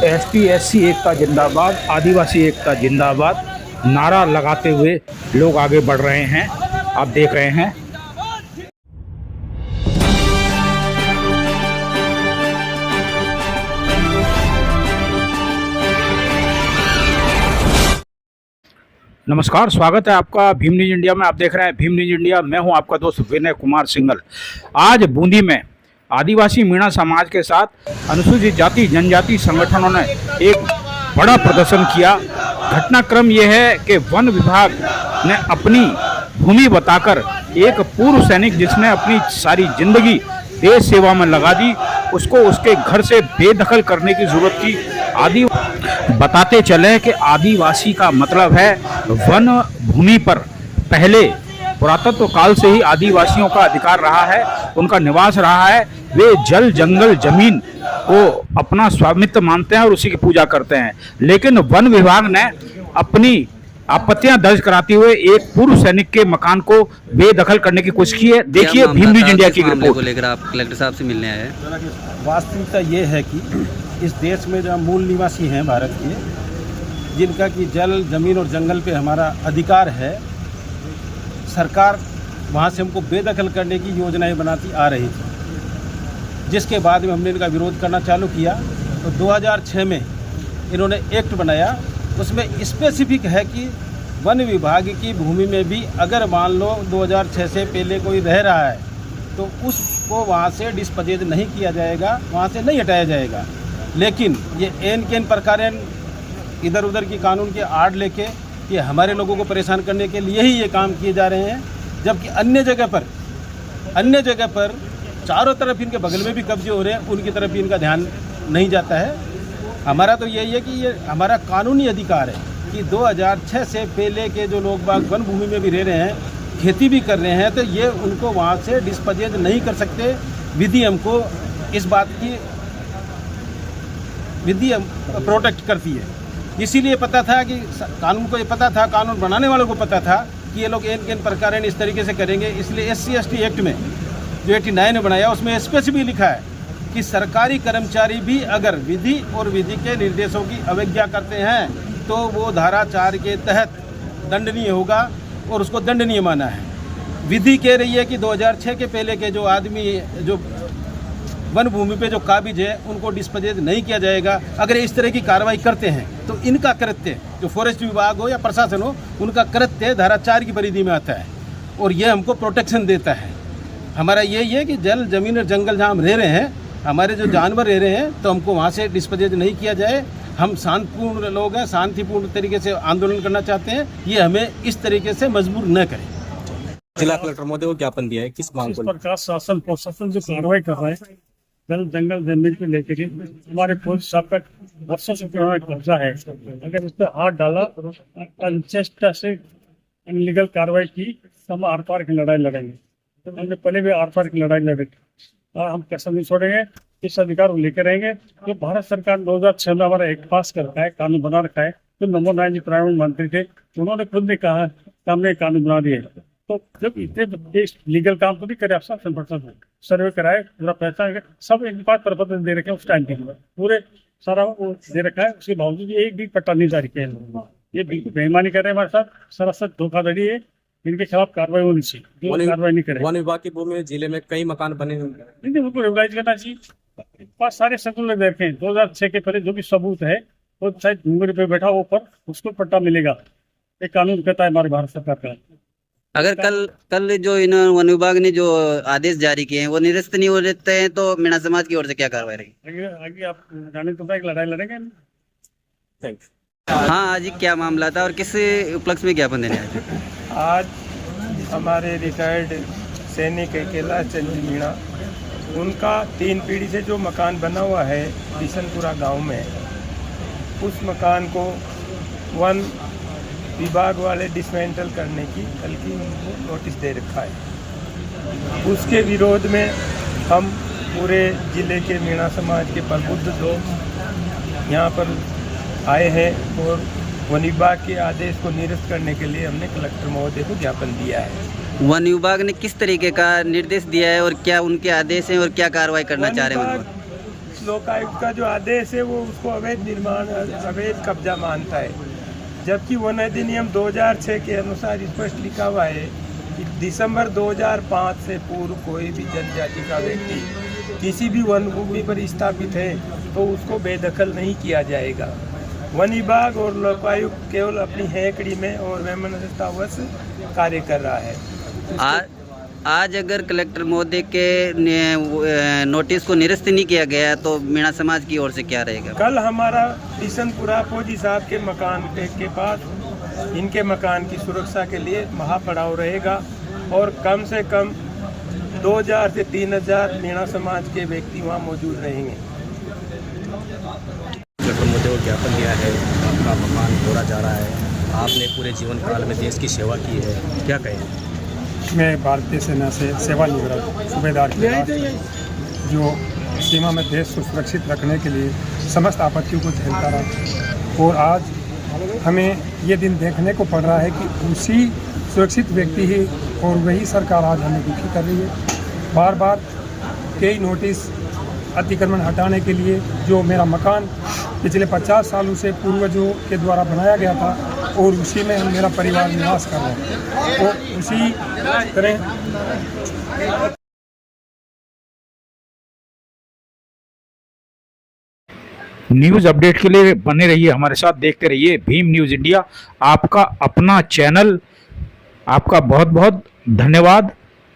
ST SC एकता जिंदाबाद, आदिवासी एकता जिंदाबाद नारा लगाते हुए लोग आगे बढ़ रहे हैं। आप देख रहे हैं। नमस्कार, स्वागत है आपका भीम न्यूज इंडिया में। आप देख रहे हैं भीम न्यूज इंडिया। मैं हूं आपका दोस्त विनय कुमार सिंघल। आज बूंदी में आदिवासी मीणा समाज के साथ अनुसूचित जाति जनजाति संगठनों ने एक बड़ा प्रदर्शन किया। घटनाक्रम यह है कि वन विभाग ने अपनी भूमि बताकर एक पूर्व सैनिक जिसने अपनी सारी जिंदगी देश सेवा में लगा दी, उसको उसके घर से बेदखल करने की जरूरत थी। बताते चले कि आदिवासी का मतलब है वन भूमि पर पहले पुरातत्व काल से ही आदिवासियों का अधिकार रहा है, उनका निवास रहा है। वे जल जंगल जमीन को अपना स्वामित्व मानते हैं और उसी की पूजा करते हैं। लेकिन वन विभाग ने अपनी आपत्तियां दर्ज कराते हुए एक पूर्व सैनिक के मकान को बेदखल करने की कोशिश की है। देखिए भीम न्यूज इंडिया की रिपोर्ट को लेकर आप कलेक्टर साहब से मिलने आए हैं। वास्तविकता ये है कि इस देश में जो मूल निवासी हैं भारत के, जिनका कि जल जमीन और जंगल पे हमारा अधिकार है, सरकार वहाँ से हमको बेदखल करने की योजनाएं बनाती आ रही थी, जिसके बाद में हमने इनका विरोध करना चालू किया। तो 2006 में इन्होंने एक्ट बनाया, उसमें स्पेसिफिक है कि वन विभाग की भूमि में भी अगर मान लो 2006 से पहले कोई रह रहा है तो उसको वहाँ से डिस्पोजेज नहीं किया जाएगा, वहाँ से नहीं हटाया जाएगा। लेकिन ये एन के एन प्रकार इधर उधर की कानून के आड़ लेके ये हमारे लोगों को परेशान करने के लिए ही ये काम किए जा रहे हैं, जबकि अन्य जगह पर चारों तरफ इनके बगल में भी कब्जे हो रहे हैं, उनकी तरफ भी इनका ध्यान नहीं जाता है। हमारा तो यही है कि ये हमारा कानूनी अधिकार है कि 2006 से पहले के जो लोग बाग वन भूमि में भी रह रहे हैं, खेती भी कर रहे हैं, तो ये उनको वहाँ से डिस्पोजेज नहीं कर सकते। विधि हमको इस बात की विधि प्रोटेक्ट करती है। इसीलिए पता था कि कानून को ये पता था, कानून बनाने वालों को पता था कि ये लोग एन के एन प्रकार इस तरीके से करेंगे। इसलिए SC/ST एक्ट में जो 89 ने बनाया, उसमें स्पेसिफिक लिखा है कि सरकारी कर्मचारी भी अगर विधि और विधि के निर्देशों की अवज्ञा करते हैं तो वो धारा 4 के तहत दंडनीय होगा और उसको दंडनीय माना है। विधि कह रही है कि 2006 के पहले के जो आदमी जो वन भूमि पे जो काबिज है उनको डिस्पोजेज नहीं किया जाएगा। अगर इस तरह की कार्रवाई करते हैं तो इनका कृत्य, जो फॉरेस्ट विभाग हो या प्रशासन हो, उनका कृत्य धारा 4 की परिधि में आता है और ये हमको प्रोटेक्शन देता है। हमारा यही है कि जल जमीन और जंगल जहाँ हम रह रहे हैं, हमारे जो जानवर रह रहे हैं, तो हमको वहाँ से डिस्पोजेज नहीं किया जाए। हम शांतिपूर्ण लोग हैं, शांतिपूर्ण तरीके से आंदोलन करना चाहते हैं, ये हमें इस तरीके से मजबूर न करें। जिला कलेक्टर महोदय को ज्ञापन दिया है, किस मांग को? प्रकार शासन प्रशासन जो कार्रवाई कर रहा है जल जंगल जमीन को लेकर के, हमारे पुलिस साहब का वर्षों से कब्जा है। अगर इस पर हाथ डाला, चेष्टा से इनलीगल कार्रवाई की तो हम आर पार की लड़ाई लड़ेंगे। तो हमने पहले भी आर पार की लड़ाई लड़ी और हम कैसे नहीं छोड़ेंगे, इस अधिकार को लेकर रहेंगे। जो भारत सरकार 2006 में हमारा एक्ट पास कर रखा है, कानून बना रखा है, तो नमो नारायण जी प्राइवेट मंत्री थे, उन्होंने खुद ने कहा कि हमने कानून बना दिए। तो जब इतने लीगल काम तो नहीं करे, आप सब सर्वे कराए, पूरा पैसा सब एक बात प्रपत्र दे रखे हैं, उस टाइम के पूरे सारा वो दे रखा है। उसके बावजूद एक भी पट्टा नहीं जारी किया है। ये बिल्कुल बेईमानी कर रहे हैं हमारे साथ, सरासर धोखाधड़ी है। इनके खिलाफ कार्रवाई होनी चाहिए, कार्रवाई नहीं करे। वन विभाग की भूमि में जिले में कई मकान बने हुए हैं, नहीं उनको रेगुलाइज करना चाहिए। पास सारे सबूत देखे हैं, 2006 के पहले जो भी सबूत है वो शायद घूंगरे पे बैठा ऊपर उसको पट्टा मिलेगा। एक कानून कहता है हमारे भारत सरकार का। अगर कल जो इन वन विभाग ने जो आदेश जारी किए हैं वो निरस्त नहीं हो लेते हैं तो मीणा समाज की ओर से क्या कार्रवाई रहेगी? आगे आप जाने तो एक लड़ाई लड़ेंगे। थैंक्स। हाँ, आज क्या मामला था और किस उपलक्ष्य में ज्ञापन देने आए थे? आज हमारे रिटायर्ड सैनिक कैलाश चंद मीणा, उनका 3 पीढ़ी से जो मकान बना हुआ है बिशनपुरा गांव में, उस मकान को वन विभाग वाले डिसमेंटल करने की कल की उनको नोटिस दे रखा है। उसके विरोध में हम पूरे ज़िले के मीणा समाज के प्रबुद्ध लोग यहाँ पर आए हैं और वन विभाग के आदेश को निरस्त करने के लिए हमने कलेक्टर महोदय को ज्ञापन दिया है। वन विभाग ने किस तरीके का निर्देश दिया है और क्या उनके आदेश हैं और क्या कार्रवाई करना चाह रहे हैं? लोकायुक्त का जो आदेश है वो उसको अवैध निर्माण, अवैध कब्जा मानता है, जबकि वन अधिनियम 2006 के अनुसार स्पष्ट लिखा हुआ है कि दिसंबर 2005 से पूर्व कोई भी जनजाति का व्यक्ति किसी भी वन भूमि पर स्थापित है तो उसको बेदखल नहीं किया जाएगा। वन विभाग और लोकायुक्त केवल अपनी हैकड़ी में और वैमनस्यतावश कार्य कर रहा है। आज अगर कलेक्टर महोदय के नोटिस को निरस्त नहीं किया गया तो मीणा समाज की ओर से क्या रहेगा? कल हमारा बिशनपुरा फौजी साहब के मकान के पास इनके मकान की सुरक्षा के लिए महापड़ाव रहेगा और कम से कम 2000 से 3000 मीणा समाज के व्यक्ति वहाँ मौजूद रहेंगे। कलेक्टर महोदय को ज्ञापन दिया है, आपका मकान तोड़ा जा रहा है, आपने पूरे जीवन काल में देश की सेवा की है, क्या कहें? मैं भारतीय सेना से सेवानिवृत्त सूबेदार के बाद जो सीमा में देश को सुरक्षित रखने के लिए समस्त आपत्तियों को झेलता रहा, और आज हमें ये दिन देखने को पड़ रहा है कि उसी सुरक्षित व्यक्ति ही और वही सरकार आज हमें दुखी कर रही है। बार बार कई नोटिस अतिक्रमण हटाने के लिए जो मेरा मकान पिछले 50 सालों से पूर्वजों के द्वारा बनाया गया था और उसी में मेरा परिवार निवास कर रहा है, तो उसी तरह न्यूज़ अपडेट के लिए बने रहिए हमारे साथ, देखते रहिए भीम न्यूज़ इंडिया, आपका अपना चैनल। आपका बहुत बहुत धन्यवाद।